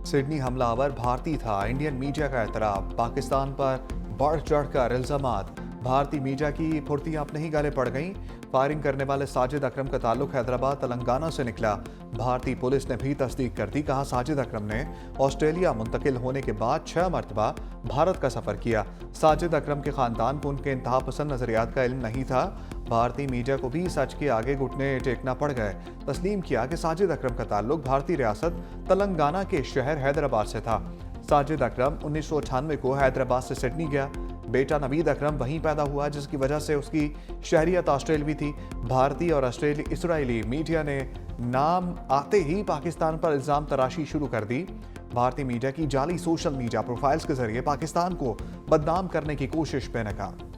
Sydney हमलावर भारतीय था, इंडियन मीडिया का एतराफ। पाकिस्तान पर बढ़ चढ़कर इल्जामात। भारतीय मीडिया की फुर्तियां अपने ही गले पड़ गईं। फायरिंग करने वाले साजिद अकरम का ताल्लुक हैदराबाद तेलंगाना से निकला। भारतीय पुलिस ने भी तस्दीक कर दी। कहा, साजिद अकरम ने ऑस्ट्रेलिया मुंतकिल होने के बाद 6 मरतबा भारत का सफर किया। साजिद अकरम के खानदान को उनके इंतहा पसंद नजरियात का इल्म नहीं था। भारतीय मीडिया को भी सच के आगे घुटने टेकना पड़ गए। तस्लीम किया कि साजिद अकरम का ताल्लुक भारतीय रियासत तेलंगाना के शहर हैदराबाद से था। साजिद अकरम 1998 को हैदराबाद से सिडनी गया। बेटा नवीद अकरम वहीं पैदा हुआ, जिसकी वजह से उसकी शहरियत ऑस्ट्रेलवी थी। भारतीय और इसराइली मीडिया ने नाम आते ही पाकिस्तान पर इल्जाम तराशी शुरू कर दी। भारतीय मीडिया की जाली सोशल मीडिया प्रोफाइल्स के जरिए पाकिस्तान को बदनाम करने की कोशिश बेनकाब।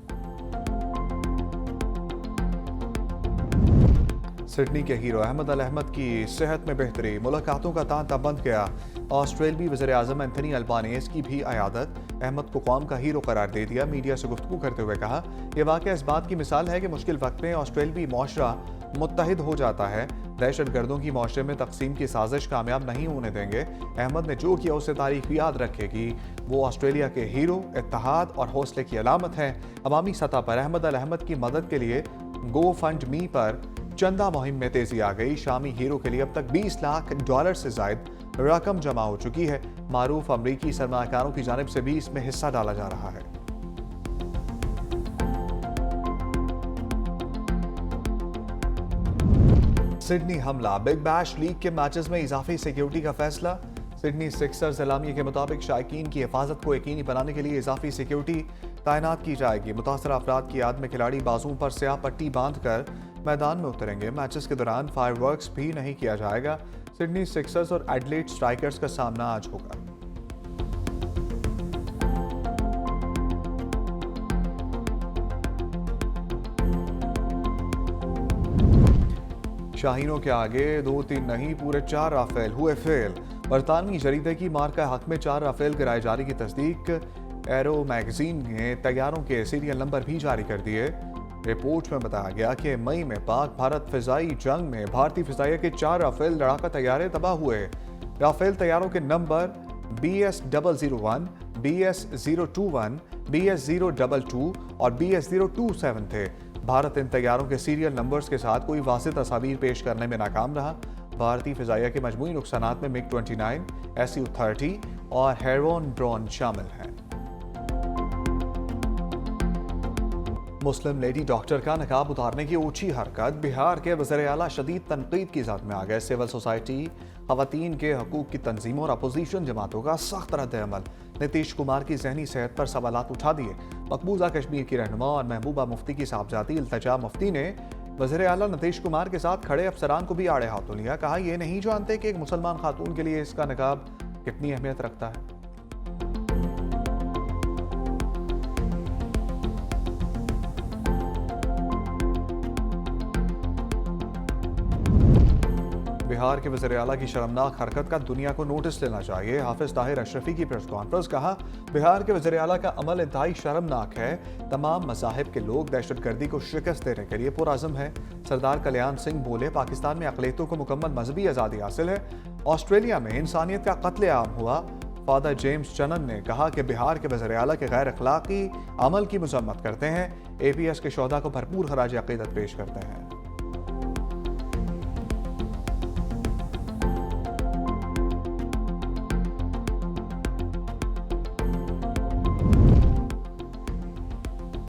सिडनी के हीरो अहमद अल अहमद की सेहत में बेहतरी। मुलाकातों का तांता बंद गया। ऑस्ट्रेलवी वज़ीर आज़म एंथनी अल्बानीज़ की भी अयादत। अहमद को कौम का हीरो करार दे दिया। मीडिया से गुफ्तगू करते हुए कहा, यह वाक़या इस बात की मिसाल है कि मुश्किल वक्त में ऑस्ट्रेलवी मुआशरा मुत्तहिद हो जाता है। दहशत गर्दों की मुआशरे में तकसीम की साजिश कामयाब नहीं होने देंगे। अहमद ने जो किया उसे तारीख याद रखेगी। वो ऑस्ट्रेलिया के हीरो, इत्तेहाद और हौसले की अलामत हैं। अवामी सतह पर अहमद अल अहमद की मदद के लिए गो फंड मी पर चंदा मुहिम में तेजी आ गई। शामी हीरो के लिए अब तक $20 लाख से जायद रकम जमा हो चुकी है। मारूफ अमरीकी सरमाकारों की जानिब से भी इसमें हिस्सा डाला जा रहा है। सिडनी हमला। बिग बैश लीग के मैचेस में इजाफी सिक्योरिटी का फैसला। सिडनी सिक्सर्स एलामिया के मुताबिक शायकीन की हिफाजत को यकीनी बनाने के लिए इजाफी सिक्योरिटी तैनात की जाएगी। मुतासरा अफराद की याद में खिलाड़ी बाजुओं पर स्याह पट्टी बांधकर मैदान में उतरेंगे। मैचेस के दौरान फायरवर्क्स भी नहीं किया जाएगा। सिडनी सिक्सर्स और एडिलेड स्ट्राइकर्स का सामना आज होगा। शाहीनों के आगे 2-3 नहीं, पूरे 4 राफेल हुए फेल। बरतानवी जरीदे की मार्का हक में 4 राफेल गिराए जाने की तस्दीक। एरो मैगजीन ने तैयारों के सीरियल नंबर भी जारी कर दिए। रिपोर्ट में बताया गया कि मई में पाक भारत फिजाई जंग में भारतीय फिजाइया के 4 राफेल लड़ाका तैयारे तबाह हुए। राफेल तैयारों के नंबर BS001, BS021, BS022 और BS027 थे। भारत इन तैयारों के सीरियल नंबर्स के साथ कोई वाज़ेह तस्वीर पेश करने में नाकाम रहा। भारतीय फिजाइया के मजमूई नुकसानात में MiG-29, Su-30 और हेरोन ड्रोन शामिल हैं। मुस्लिम लेडी डॉक्टर का नकाब उतारने की ऊंची हरकत। बिहार के वज़ीर आला शदीद तनकीद की ज़द में आ गए। सिविल सोसाइटी, खवातीन के हकूक़ की तंजीमों और अपोजिशन जमातों का सख्त रद्द-ए-अमल। नीतीश कुमार की जहनी सेहत पर सवालात उठा दिए। मकबूजा कश्मीर की रहनुमा और महबूबा मुफ्ती की साहबजादी इल्तिजा मुफ्ती ने वज़ीर आला नीतीश कुमार के साथ खड़े अफसरान को भी आड़े हाथों लिया। कहा, ये नहीं जानते कि एक मुसलमान खातून के लिए इसका नकाब कितनी अहमियत रखता है। बिहार के वज़ीर आला की शर्मनाक हरकत का दुनिया को नोटिस लेना चाहिए। हाफिज ताहिर अशरफी की प्रेस कॉन्फ्रेंस। कहा, बिहार के वज़ीर आला का अमल इंतहाई शर्मनाक है। तमाम मज़ाहिब के लोग दहशतगर्दी को शिकस्त देने के लिए पुरअज़म है। सरदार कल्याण सिंह बोले, पाकिस्तान में अक़लियतों को मुकम्मल मजहबी आज़ादी हासिल है। ऑस्ट्रेलिया में इंसानियत का कत्लेआम हुआ। फादर जेम्स चनन ने कहा कि बिहार के वज़ीर आला के गैर अखलाकी अमल की मज़म्मत करते हैं। APS के शोहदा को भरपूर खराज अक़ीदत पेश करते हैं।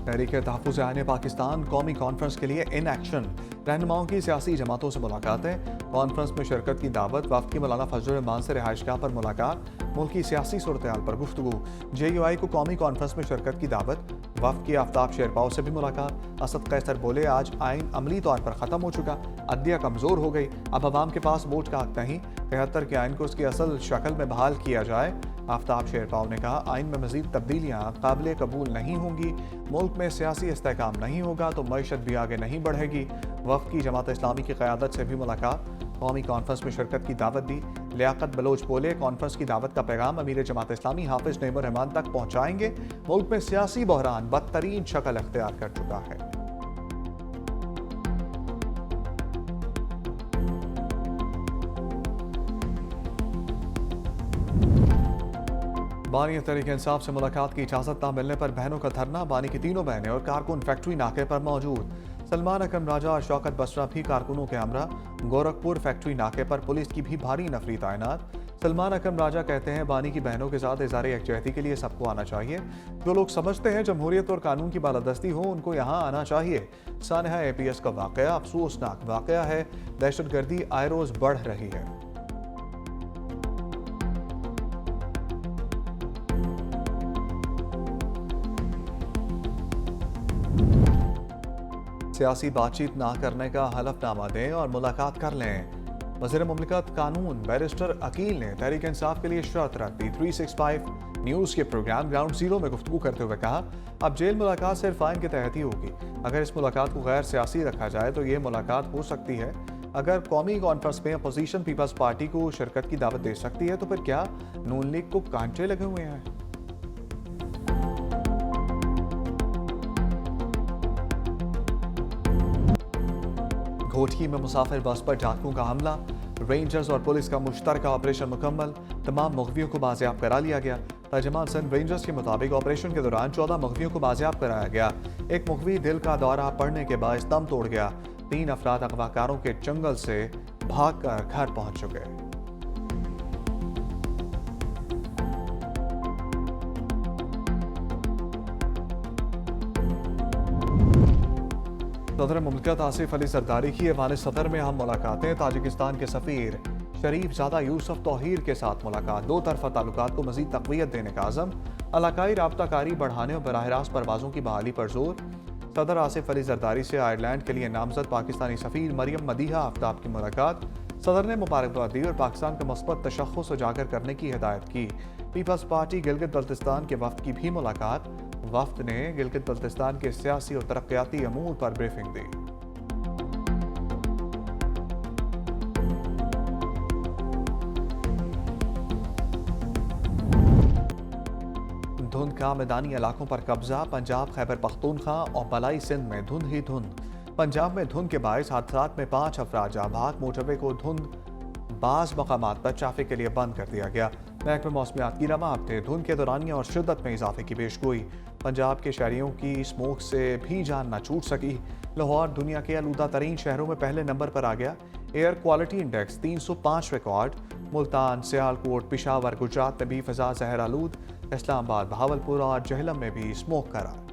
तहरीक-ए-तहफ़्फ़ुज़ आईन पाकिस्तान कौमी कॉन्फ्रेंस के लिए इन एक्शन। रहनुमाओं की सियासी जमातों से मुलाकातें। कॉन्फ्रेंस में शिरकत की दावत। वफ़द की मौलाना फजलुर रहमान से रिहाइशगाह पर मुलाकात। मुल्क की सियासी सूरत-ए-हाल पर गुफ्तगू। JUI को कौमी कॉन्फ्रेंस में शिरकत की दावत। वफ़द की आफ्ताब शेरपाव से भी मुलाकात। असद कैसर बोले, आज आइन अमली तौर पर ख़त्म हो चुका, अदलिया कमज़ोर हो गई, अब अवाम के पास वोट का हक नहीं। 73 के आइन को उसकी असल शक्ल में बहाल किया जाए। आफ्ताब शेरपाव ने कहा, आइन में मज़ीद तब्दीलियाँ काबिल कबूल नहीं होंगी। मुल्क में सियासी इस्तेहकाम नहीं होगा तो मईशत भी आगे नहीं बढ़ेगी। वफ़द की जमात इस्लामी की क़यादत से भी मुलाकात। कौमी कॉन्फ्रेंस में शिरकत की दावत दी। लियाकत बलोच बोले, कॉन्फ्रेंस की दावत का पैगाम अमीर जमात इस्लामी हाफिज नईमुर रहमान तक पहुँचाएंगे। मुल्क में सियासी बहरान बदतरीन शक्ल अख्तियार कर चुका है। बानी तहरीक इंसाफ से मुलाकात की इजाज़त न मिलने पर बहनों का धरना। बानी की तीनों बहनें और कारकुन फैक्ट्री नाके पर मौजूद। सलमान अकरम राजा और शौकत बसरा भी कारकुनों के हमरा। गोरखपुर फैक्ट्री नाके पर पुलिस की भी भारी नफरी तैनात। सलमान अकरम राजा कहते हैं बानी की बहनों के साथ इज़हार यकजहती के लिए सबको आना चाहिए। जो लोग समझते हैं जमहूरियत और कानून की बालादस्ती हो उनको यहाँ आना चाहिए। सानहा APS का वाकया अफसोसनाक वाकया है। दहशतगर्दी आए रोज़ बढ़ रही है। सियासी बातचीत ना करने का हलफनामा दें और मुलाकात कर लें। वज़ीर मुमलिकत कानून बैरिस्टर अकील ने तहरीक इंसाफ के लिए शर्त रख दी। 365 न्यूज़ के प्रोग्राम ग्राउंड जीरो में गुफ्तगू करते हुए कहा, अब जेल मुलाकात सिर्फ आइन के तहत ही होगी। अगर इस मुलाकात को गैर सियासी रखा जाए तो ये मुलाकात हो सकती है। अगर कौमी कॉन्फ्रेंस में अपोजिशन पीपल्स पार्टी को शिरकत की दावत दे सकती है तो फिर क्या नून लीग को कांटे लगे हुए हैं? घोटकी में मुसाफिर बस पर डाकुओं का हमला। रेंजर्स और पुलिस का मुश्तरका ऑपरेशन मुकम्मल। तमाम मुखबियों को बाजियाब करा लिया गया। तर्जमान सिंध रेंजर्स के मुताबिक ऑपरेशन के दौरान 14 मुखबियों को बाजियाब कराया गया। एक मुखबी दिल का दौरा पड़ने के बायस दम तोड़ गया। 3 अफराद अगवाकारों के जंगल से भागकर घर पहुंच चुके। सदर मुमलिकत आसिफ अली जरदारी की ऐवान सदर में हम मुलाकातें। ताजिकिस्तान के सफ़ीर शरीफ ज़ादा यूसुफ तौहीर के साथ मुलाकात। दो तरफ़ा ताल्लुकात को मज़ीद तक़वियत देने का आज़म। इलाकाई राब्ताकारी बढ़ाने और बराह रास्त परवाज़ों की बहाली पर जोर। सदर आसिफ अली जरदारी से आयरलैंड के लिए नामजद पाकिस्तानी सफ़ीर मरियम मदीहा आफ्ताब की मुलाकात। सदर ने मुबारकबाद दी और पाकिस्तान का मस्बत तशख़्ख़ुस उजागर करने की हिदायत की। पीपल्स पार्टी गिलगित बल्तिस्तान के वफ़द की भी मुलाकात। वफ़द ने गिलगित बल्तिस्तान के सियासी और तरक्याती अमूर पर ब्रीफिंग दी। धुंध का मैदानी इलाकों पर कब्जा। पंजाब, खैबर पख्तूनख्वा और मलाई सिंध में धुंध ही धुंध। पंजाब में धुंध के बायस हादसात में 5 अफराद जाँ भाग। मोटरवे को धुंध बाज़ मकामात पर ट्रैफिक के लिए बंद कर दिया गया। महकमे मौसमियात की रमात ने धुंध के दौरानिया और शिद्दत में इजाफे की पेशगोई। पंजाब के शहरियों की स्मोक से भी जान न छूट सकी। लाहौर दुनिया के आलूदा तरीन शहरों में पहले नंबर पर आ गया। Air quality index 305 record. Multan, Sialkot, Peshawar, Gujarat में भी फ़िज़ा ज़हर आलूद। इस्लामाबाद, बहावलपुर और जहलम में भी स्मोक का राज।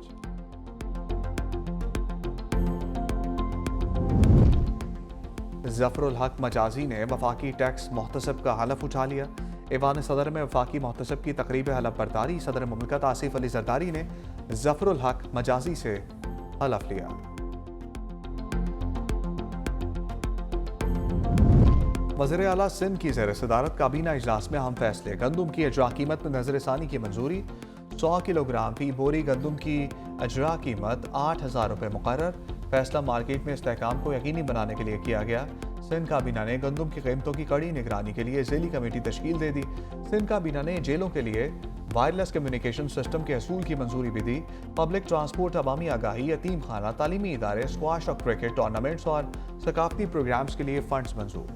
ज़फ़रुल हक मजाजी ने वफाकी टैक्स मोहतसब का हलफ उठा लिया। ऐवान सदर में वफाकी मोहतसब की तकरीब हलफ बर्दारी। सदर मुमलिकत आसिफ अली जरदारी ने ज़फ़रुल हक मजाजी से हलफ लिया। वज़ीर आला सिंध की ज़ेर सदारत काबीना इजलास में अहम फैसले। गंदम की अजरा कीमत में नजरसानी की मंजूरी। 100 किलोग्राम फी बोरी गंदम की अजरा कीमत 8,000 रुपये मुकर्रर। फैसला मार्केट में इस्तेहकाम को यकीनी बनाने के लिए किया गया। सिंध काबीना ने गंदम की कीमतों की कड़ी निगरानी के लिए ज़ेली कमेटी तश्कील दे दी। सिंध काबीना ने जेलों के लिए वायरलेस कम्युनिकेशन सिस्टम के असूल की मंजूरी भी दी। पब्लिक ट्रांसपोर्ट, अवामी आगाही, यतीम खाना, तालीमी इदारे, स्क्वाश और क्रिकेट टूर्नामेंट्स और सकाफती प्रोग्राम्स के लिए फंड्स मंजूर।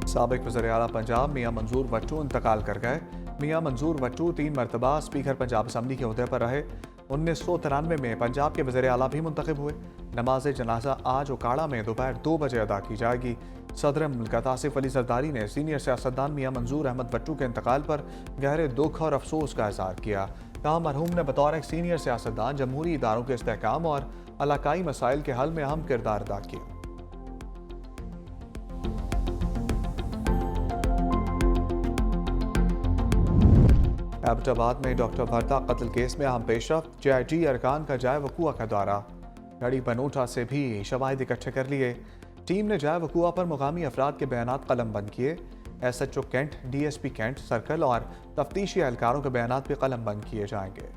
साबिक वज़ीर आला पंजाब मियां मंजूर वट्टू इंतकाल कर गए। मियां मंजूर वट्टू 3 मरतबा स्पीकर पंजाब असम्बली के ओहदे पर रहे। 1993 में पंजाब के वज़ीर आला भी मुंतखब हुए। नमाज जनाजा आज उकाड़ा में दोपहर 2 बजे अदा की जाएगी। सदर मुल्कत आसिफ अली जरदारी ने सीनियर सियासतदान मियां मंजूर अहमद वट्टू के इंतकाल पर गहरे दुख और अफसोस का इज़हार किया। कहा, मरहूम ने बतौर एक सीनियर सियासतदान जमहूरी इदारों के इस्तेहकाम और इलाकाई मसाइल के हल में अहम किरदार अदा किया। एबटाबाद में डॉक्टर भरता कत्ल केस में अहम पेशरफ्त। JIT अरकान का जाए वकूआ का दौरा। गढ़ी बनोटा से भी शवाहिद इकट्ठे कर लिए। टीम ने जाए वकूआ पर मुकामी अफराद के बयानात कलम बंद किए। SHO cantt, DSP cantt circle और तफ्तीशी एहलकारों के बयानात भी कलम बंद किए जाएंगे।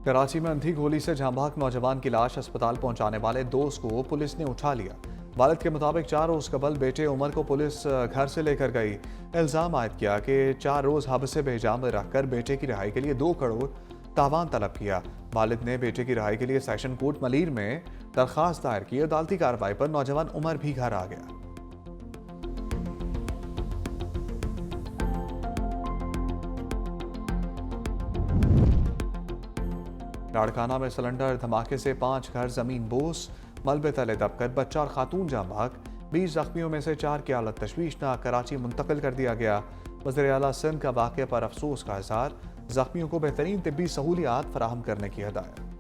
कराची में अंधी गोली से जांबाग नौजवान की लाश अस्पताल पहुंचाने वाले दोस्त को पुलिस ने उठा लिया। वालिद के मुताबिक 4 रोज़ कबल बेटे उमर को पुलिस घर से लेकर गई। इल्ज़ाम आयद किया कि 4 रोज़ हबसे बेजा में रखकर बेटे की रिहाई के लिए 2 करोड़ तावान तलब किया। वालिद ने बेटे की रिहाई के लिए सेशन कोर्ट मलीर में दरखास्त दायर की। अदालती कार्रवाई पर नौजवान उमर भी घर आ गया। लाड़काना में सिलेंडर धमाके से 5 घर जमीन बोस, मलबे तले दबकर बच्चा और खातून जाँ बहक। 20 जख्मियों में से 4 की हालत तशवीशनाक, कराची मुंतकिल कर दिया गया। वज़ीर आला सिंध का वाक़े पर अफसोस का इज़हार, जख्मियों को बेहतरीन तिब्बी सहूलियात फराहम करने की हदायत।